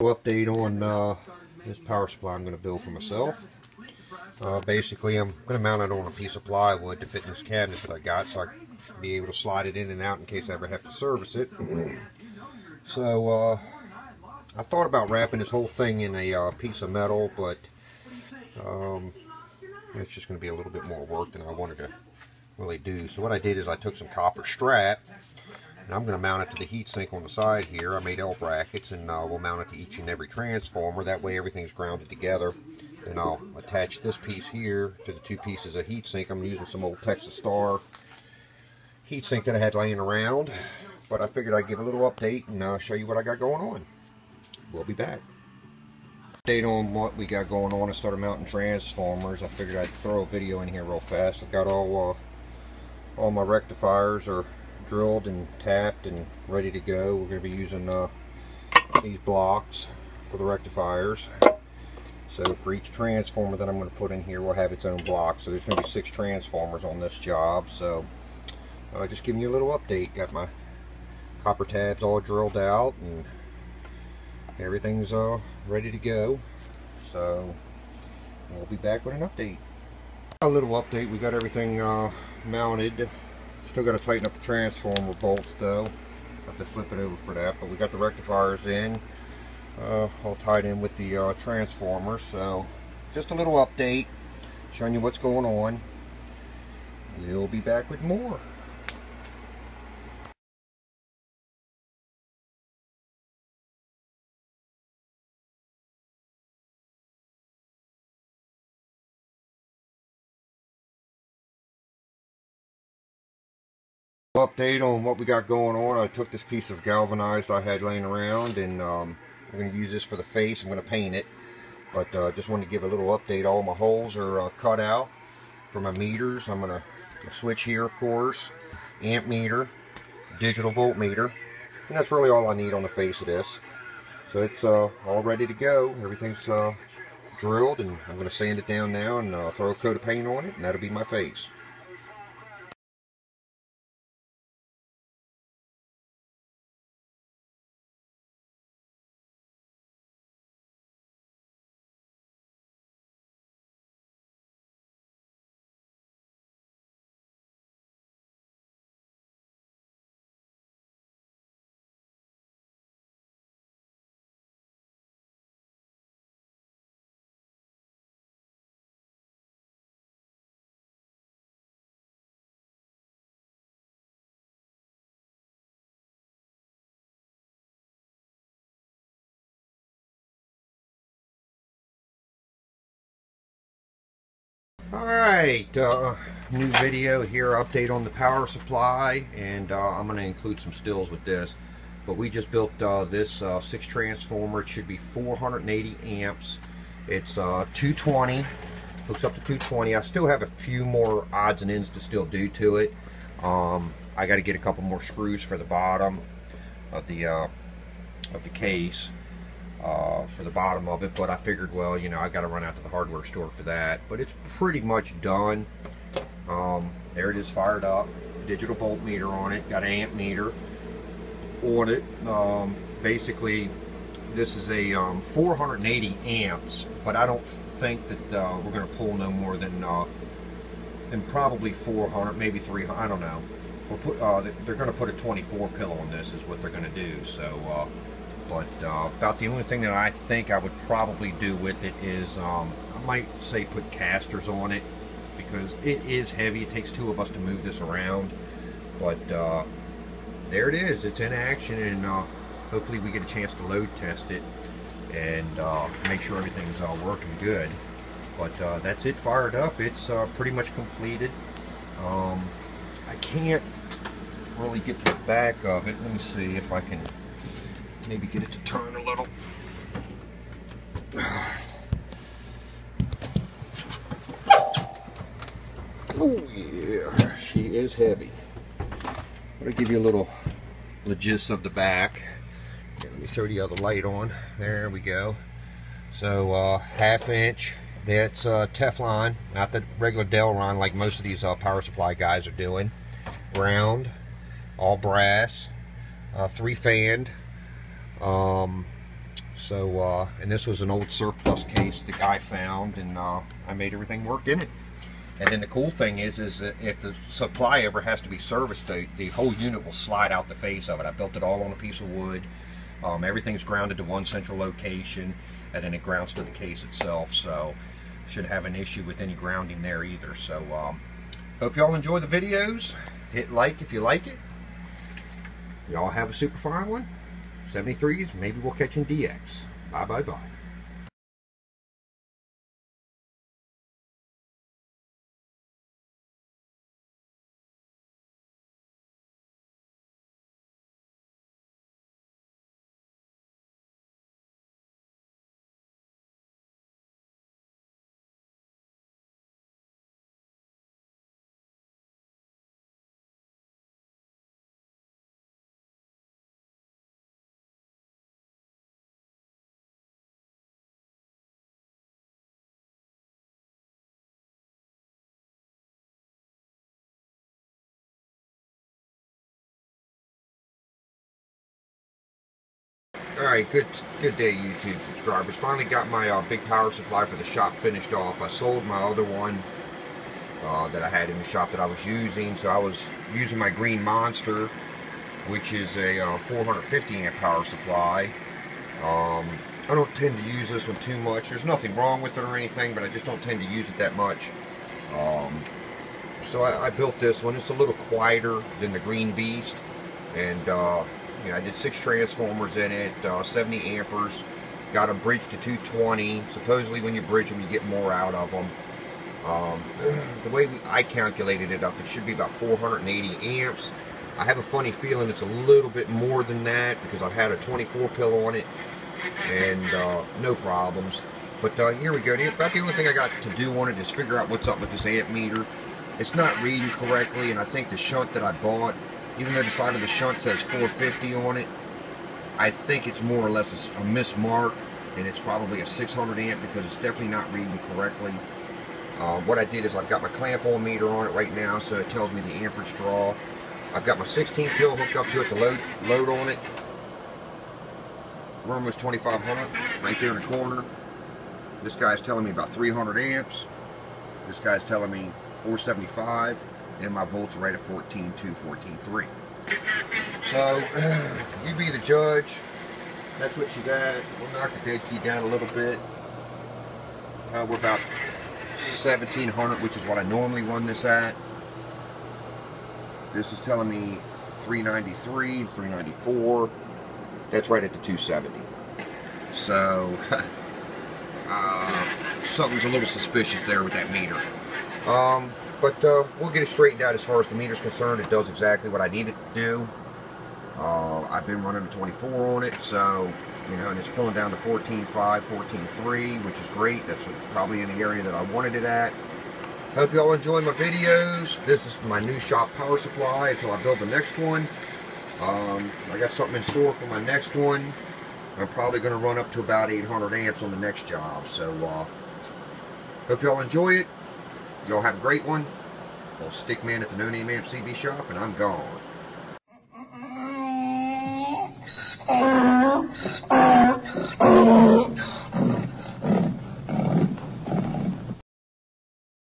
Update on this power supply I'm going to build for myself. Basically, I'm going to mount it on a piece of plywood to fit in this cabinet that I got, so I can be able to slide it in and out in case I ever have to service it. So I thought about wrapping this whole thing in a piece of metal, but it's just going to be a little bit more work than I wanted to really do. So what I did is I took some copper strap, and I'm going to mount it to the heatsink on the side here. I made L brackets, and we'll mount it to each and every transformer. That way everything's grounded together. And I'll attach this piece here to the two pieces of heatsink. I'm using some old Texas Star heatsink that I had laying around. But I figured I'd give a little update and show you what I got going on. We'll be back. Update on what we got going on. I started mounting transformers. I figured I'd throw a video in here real fast. I've got all my rectifiers are drilled and tapped and ready to go. We're going to be using these blocks for the rectifiers. So for each transformer that I'm going to put in here will have its own block. So there's going to be 6 transformers on this job. So just giving you a little update. Got my copper tabs all drilled out and everything's ready to go. So we'll be back with an update. A little update. We got everything mounted. Still got to tighten up the transformer bolts though. Have to flip it over for that. But we got the rectifiers in. All tied in with the transformer. So just a little update showing you what's going on. We'll be back with more. Update on what we got going on. I took this piece of galvanized I had laying around, and I'm going to use this for the face. I'm going to paint it, but just wanted to give a little update. All my holes are cut out for my meters. I'm going to switch here, of course, amp meter, digital voltmeter, and that's really all I need on the face of this. So it's all ready to go. Everything's drilled, and I'm going to sand it down now and throw a coat of paint on it, and that'll be my face. Alright, new video here, update on the power supply, and I'm going to include some stills with this. But we just built this 6 transformer. It should be 480 amps. It's 220, hooks up to 220. I still have a few more odds and ends to still do to it. I got to get a couple more screws for the bottom of the case. For the bottom of it, but I figured, well, you know, I got to run out to the hardware store for that. But it's pretty much done. There it is, fired up. Digital voltmeter on it. Got an amp meter on it. Basically, this is a 480 amps, but I don't think that we're going to pull no more than probably 400, maybe 300. I don't know. We'll put, they're going to put a 24 pill on this, is what they're going to do. So. But about the only thing that I think I would probably do with it is I might say put casters on it, because it is heavy. It takes 2 of us to move this around. But there it is. It's in action, and hopefully we get a chance to load test it and make sure everything's working good. But that's it, fired up. It's pretty much completed. I can't really get to the back of it. Let me see if I can maybe get it to turn a little. Oh yeah, she is heavy. I'm gonna give you a little gist of the back. Okay, let me throw the other light on. There we go. So 1/2 inch. That's Teflon, not the regular Delron like most of these power supply guys are doing. Round, all brass, 3 fanned. So, and this was an old surplus case the guy found, and I made everything work in it. And then the cool thing is that if the supply ever has to be serviced, the whole unit will slide out the face of it. I built it all on a piece of wood. Everything's grounded to one central location, and then it grounds to the case itself. So, shouldn't have an issue with any grounding there either. So, hope y'all enjoy the videos. Hit like if you like it. Y'all have a super fine one. 73s, maybe we'll catch in DX. Bye, bye, bye. Alright, good day YouTube subscribers. Finally got my big power supply for the shop finished off. I sold my other one that I had in the shop that I was using. So I was using my Green Monster, which is a 450 amp power supply. I don't tend to use this one too much. There's nothing wrong with it or anything, but I just don't tend to use it that much. So I built this one. It's a little quieter than the Green Beast, and you know, I did 6 transformers in it, 70 amperes, got a bridge to 220. Supposedly when you bridge them, you get more out of them. The way I calculated it up, it should be about 480 amps. I have a funny feeling it's a little bit more than that because I've had a 24 pill on it, and no problems. But here we go. About the only thing I got to do on it is figure out what's up with this amp meter. It's not reading correctly, and I think the shunt that I bought, even though the side of the shunt says 450 on it, I think it's more or less a mismark, and it's probably a 600 amp because it's definitely not reading correctly. What I did is I've got my clamp on meter on it right now, so it tells me the amperage draw. I've got my 16 pill hooked up to it to load on it. We're almost 2500 right there in the corner. This guy's telling me about 300 amps. This guy's telling me 475. And my volts are right at 14.2, 14.3. So, you be the judge. That's what she's at. We'll knock the dead key down a little bit. We're about 1700, which is what I normally run this at. This is telling me 393, 394. That's right at the 270. So, something's a little suspicious there with that meter. But we'll get it straightened out as far as the meter's concerned. It does exactly what I need it to do. I've been running a 24 on it, so, you know, and it's pulling down to 14.5, 14.3, which is great. That's probably in the area that I wanted it at. Hope y'all enjoy my videos. This is my new shop power supply until I build the next one. I got something in store for my next one. I'm probably going to run up to about 800 amps on the next job. So, hope y'all enjoy it. Y'all have a great one. Old Stickman at the No Name Amp CB shop, and I'm gone.